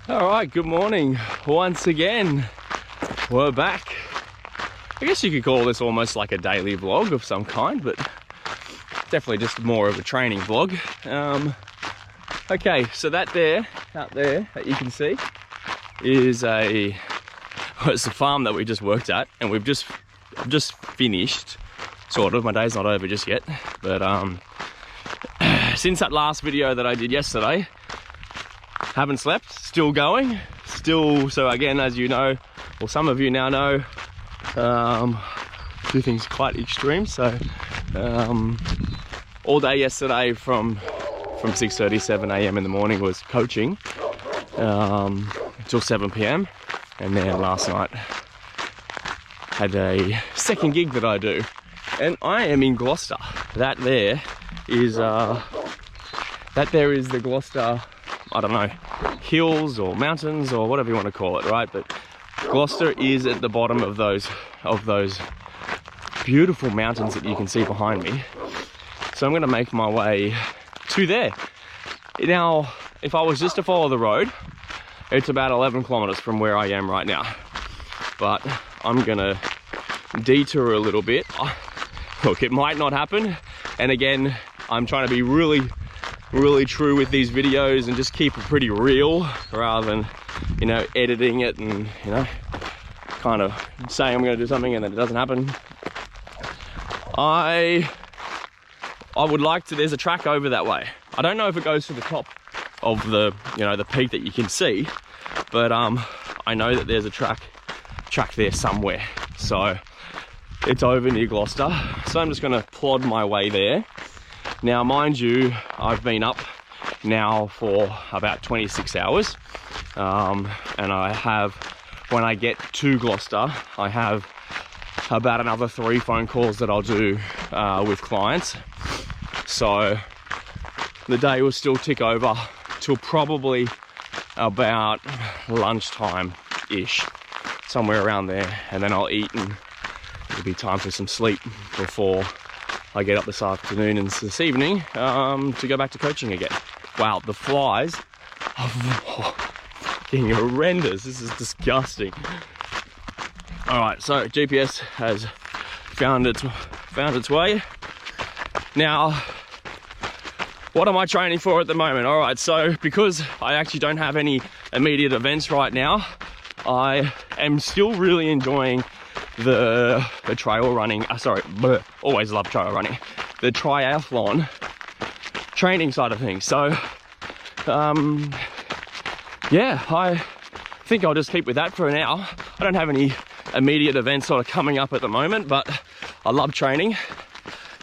Alright, good morning once again. We're back. I guess you could call this almost like a daily vlog of some kind, but definitely just more of a training vlog. Okay, so that there, out there, that you can see, is it's a farm that we just worked at, and I've just finished, sort of. My day's not over just yet, but since that last video that I did yesterday, haven't slept, still going, so again, as you know, or some of you now know, do things quite extreme. So all day yesterday from 6:37 a.m. in the morning was coaching until 7 p.m. and then last night had a second gig that I do, and I am in Gloucester. That there is the Gloucester, I don't know, hills or mountains or whatever you want to call it, right? But Gloucester is at the bottom of those beautiful mountains that you can see behind me. So I'm going to make my way to there. Now, if I was just to follow the road, it's about 11 kilometers from where I am right now. But I'm going to detour a little bit. Look, it might not happen. And again, I'm trying to be really true with these videos and just keep it pretty real rather than, you know, editing it and, you know, kind of saying I'm going to do something and then it doesn't happen. I would like to, there's a track over that way. I don't know if it goes to the top of the, you know, the peak that you can see, but I know that there's a track there somewhere. So it's over near Gloucester. So I'm just going to plod my way there. Now, mind you, I've been up now for about 26 hours. And I have, when I get to Gloucester, I have about another 3 phone calls that I'll do with clients. So the day will still tick over till probably about lunchtime-ish, somewhere around there. And then I'll eat and it'll be time for some sleep before I get up this afternoon and this evening to go back to coaching again. Wow, the flies are fucking horrendous. This is disgusting. All right, so GPS has found its way. Now, what am I training for at the moment? All right, so because I actually don't have any immediate events right now, I am still really enjoying the trail running. Always love trail running. The triathlon training side of things. So, yeah, I think I'll just keep with that for now. I don't have any immediate events sort of coming up at the moment, but I love training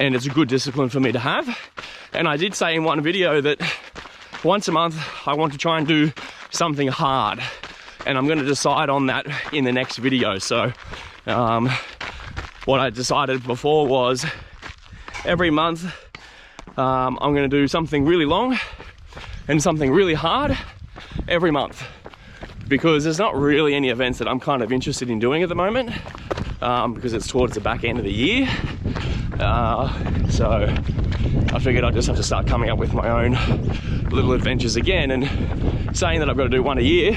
and it's a good discipline for me to have. And I did say in one video that once a month I want to try and do something hard, and I'm going to decide on that in the next video. So what I decided before was every month I'm going to do something really long and something really hard every month, because there's not really any events that I'm kind of interested in doing at the moment, because it's towards the back end of the year. So I figured I'd just have to start coming up with my own little adventures again, and saying that I've got to do one a year,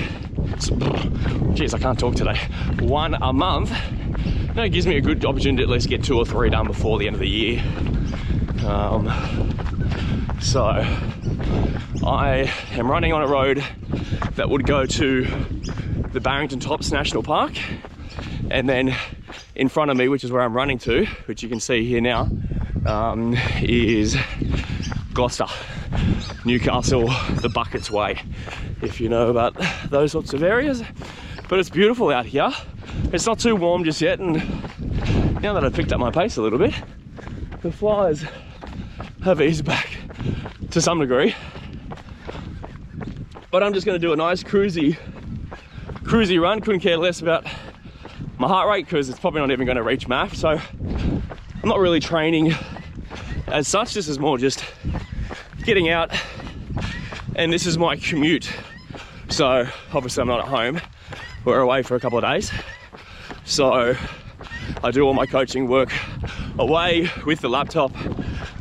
geez, I can't talk today, one a month, you know, it gives me a good opportunity to at least get 2 or 3 done before the end of the year. So I am running on a road that would go to the Barrington Tops National Park, and then in front of me, which is where I'm running to, which you can see here now, is Gloucester, Newcastle, the Buckets Way, if you know about those sorts of areas. But it's beautiful out here. It's not too warm just yet, and now that I've picked up my pace a little bit, the flies have eased back to some degree. But I'm just going to do a nice cruisy run. Couldn't care less about my heart rate because it's probably not even going to reach MAF. So I'm not really training as such. This is more just getting out, and this is my commute. So obviously I'm not at home we're away for a couple of days. So I do all my coaching work away with the laptop,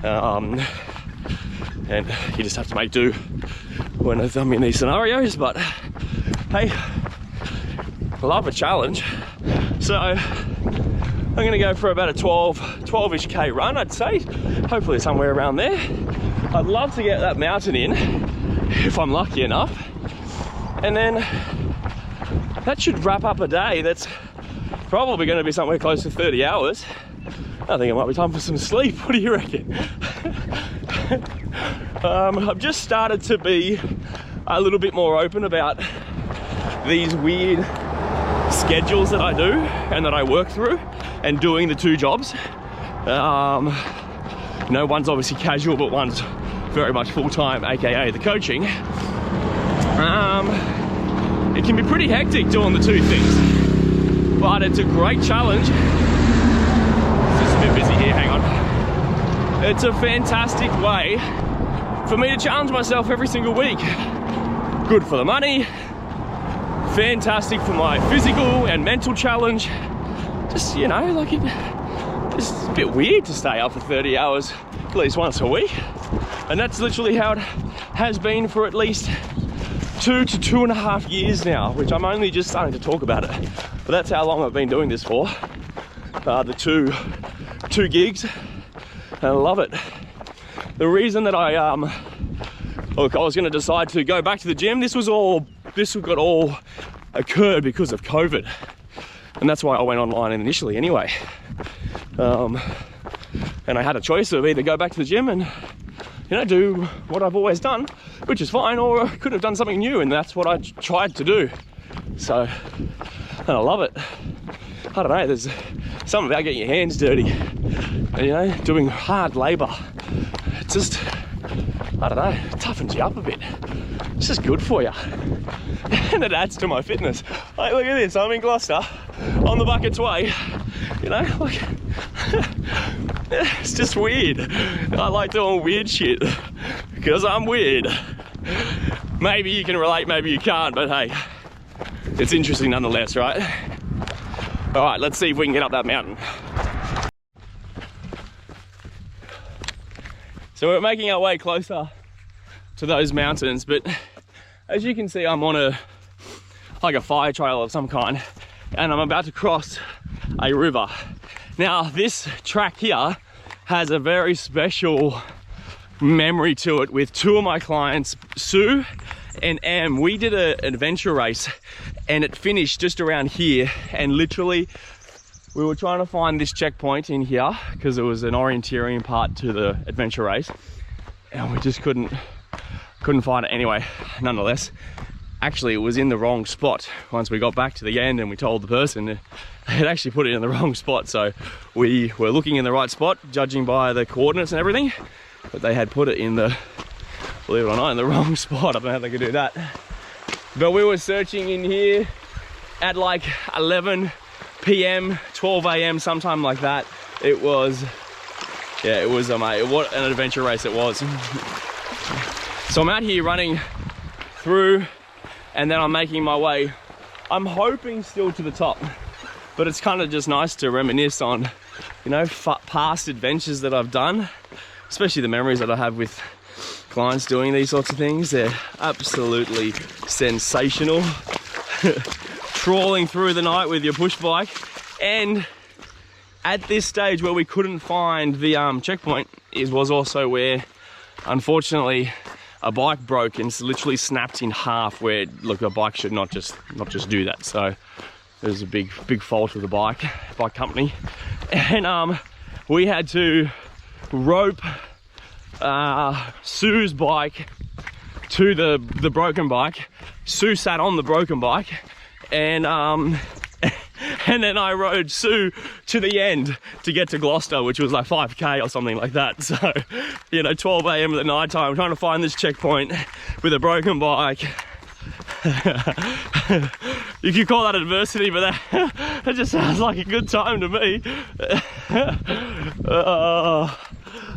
and you just have to make do when I'm in these scenarios. But hey, I love a challenge, so I'm gonna go for about a 12-ish K run, I'd say, hopefully somewhere around there. I'd love to get that mountain in if I'm lucky enough, and then that should wrap up a day that's probably going to be somewhere close to 30 hours. I think it might be time for some sleep. What do you reckon? I've just started to be a little bit more open about these weird schedules that I do and that I work through, and doing the two jobs. You know, one's obviously casual, but one's very much full-time, aka the coaching. It can be pretty hectic doing the two things, but it's a great challenge. It's just a bit busy here, hang on. It's a fantastic way for me to challenge myself every single week. Good for the money, fantastic for my physical and mental challenge. Just, you know, like it's a bit weird to stay up for 30 hours at least once a week. And that's literally how it has been for at least 2 to 2.5 years now, which I'm only just starting to talk about it. But that's how long I've been doing this for. The two gigs, and I love it. The reason that I was going to decide to go back to the gym, this got all occurred because of COVID, and that's why I went online initially anyway. And I had a choice of either go back to the gym and, you know, do what I've always done, which is fine, or I could have done something new, and that's what I tried to do. So, and I love it. I don't know, there's something about getting your hands dirty, you know, doing hard labor. It's just, I don't know, it toughens you up a bit. It's just good for you. And it adds to my fitness. Like, look at this, I'm in Gloucester, on the Buckets Way, you know, like, it's just weird. I like doing weird shit because I'm weird. Maybe you can relate, maybe you can't, but hey, it's interesting nonetheless, right? All right, let's see if we can get up that mountain. So we're making our way closer to those mountains, but as you can see, I'm on a fire trail of some kind, and I'm about to cross a river. Now, this track here has a very special memory to it with two of my clients, Sue and Em. We did an adventure race, and it finished just around here, and literally we were trying to find this checkpoint in here because it was an orienteering part to the adventure race, and we just couldn't find it. Anyway, nonetheless, actually it was in the wrong spot. Once we got back to the end and we told the person, they had actually put it in the wrong spot. So we were looking in the right spot, judging by the coordinates and everything, but they had put it in the, believe it or not, in the wrong spot. I don't know how they could do that. But we were searching in here at like 11 PM, 12 AM, sometime like that. It was, yeah, it was, what an adventure race it was. So I'm out here running through, and then I'm making my way, I'm hoping still to the top, but it's kind of just nice to reminisce on, you know, past adventures that I've done, especially the memories that I have with clients doing these sorts of things. They're absolutely sensational. Trawling through the night with your push bike, and at this stage where we couldn't find the checkpoint was also where, unfortunately, a bike broke and literally snapped in half. Where, look, a bike should not just do that. So there's a big fault with the bike company, and we had to rope Sue's bike to the broken bike. Sue sat on the broken bike, and then I rode Sue to the end to get to Gloucester, which was like 5K or something like that. So, you know, 12 AM at the night time, trying to find this checkpoint with a broken bike. You could call that adversity, but that just sounds like a good time to me.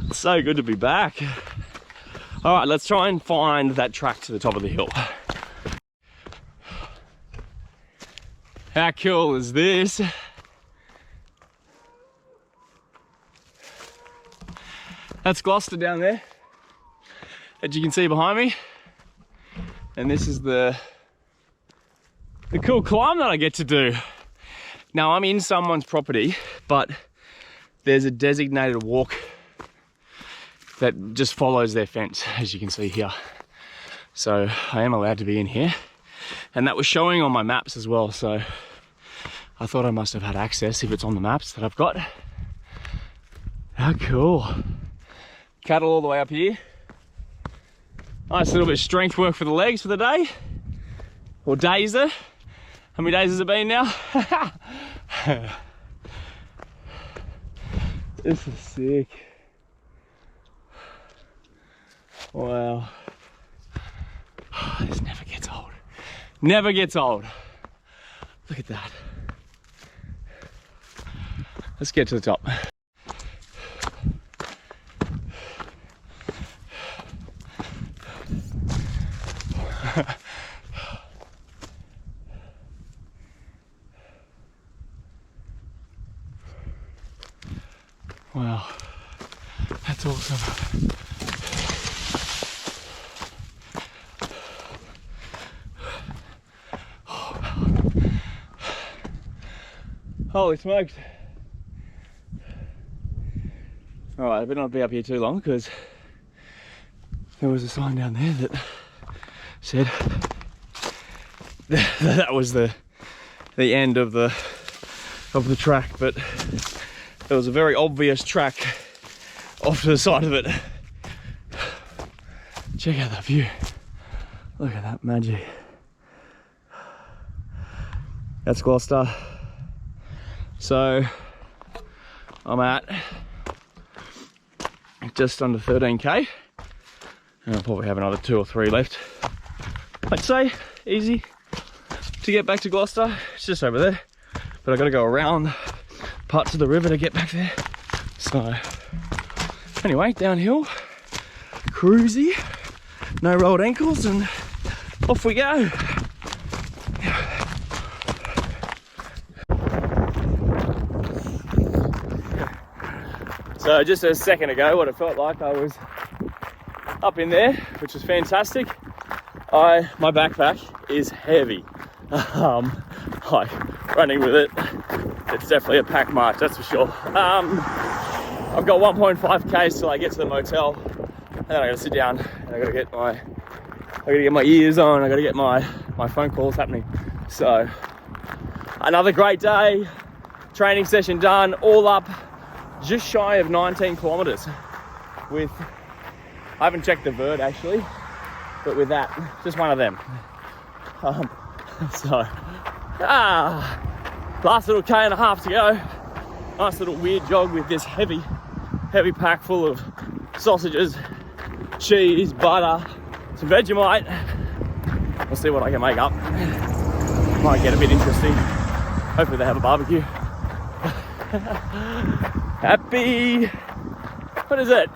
It's so good to be back. All right, let's try and find that track to the top of the hill. How cool is this? That's Gloucester down there, as you can see behind me. And this is the cool climb that I get to do. Now I'm in someone's property, but there's a designated walk that just follows their fence, as you can see here. So I am allowed to be in here. And that was showing on my maps as well, so I thought I must have had access if it's on the maps that I've got. How cool. Cattle all the way up here. Nice little bit of strength work for the legs for the day. Or days there. How many days has it been now? This is sick. Wow. This never gets old. Never gets old. Look at that. Let's get to the top. Wow, that's awesome. Holy smokes. Alright, I better not be up here too long because there was a sign down there that said that was the end of the track, but there was a very obvious track off to the side of it. Check out that view. Look at that magic. That's Gloucester. So I'm at just under 13k, and I'll probably have another 2 or 3 left. I'd say easy to get back to Gloucester. It's just over there, but I got to go around parts of the river to get back there. So anyway, downhill, cruisy, no rolled ankles, and off we go. So just a second ago, what it felt like, I was up in there, which was fantastic. My backpack is heavy. Like running with it, it's definitely a pack march, that's for sure. I've got 1.5 k's till I get to the motel, and then I gotta sit down and I gotta get my ears on, I gotta get my phone calls happening. So another great day, training session done, all up just shy of 19 kilometers with, I haven't checked the vert actually, but with that, just one of them. Last little K and a half to go. Nice little weird jog with this heavy pack full of sausages, cheese, butter, some Vegemite. We'll see what I can make up. Might get a bit interesting. Hopefully they have a barbecue. Happy, what is it?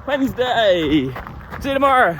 Wednesday. See you tomorrow.